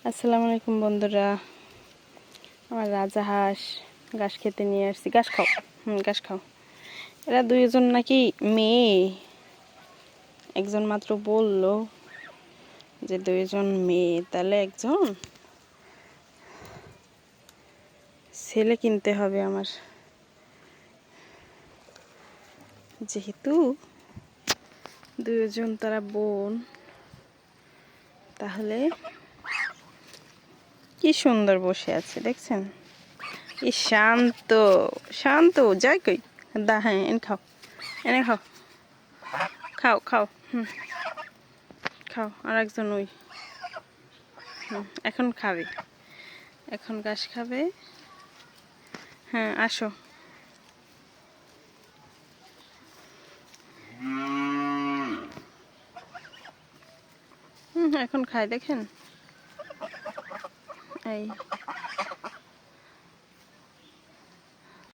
আসসালামু আলাইকুম বন্ধুরা। আমার রাজাহাঁস ঘাস খেতে নিয়ে আসছি। ঘাস খাও, ঘাস খাও। এরা দুইজন নাকি মেয়ে, একজন মাত্র বলল যে দুইজন মেয়ে, তাহলে একজন ছেলে কিনতে হবে আমার, যেহেতু দুইজন তারা বোন। তাহলে কি সুন্দর বসে আছে দেখছেন, কি শান্ত শান্ত। যাই কই দা, হ্যাঁ এনে খাও, এনে খাও, খাও খাও, খাও। আর একজন ওই এখন খাবে, এখন ঘাস খাবে। হ্যাঁ আসো। এখন খায় দেখেন, এই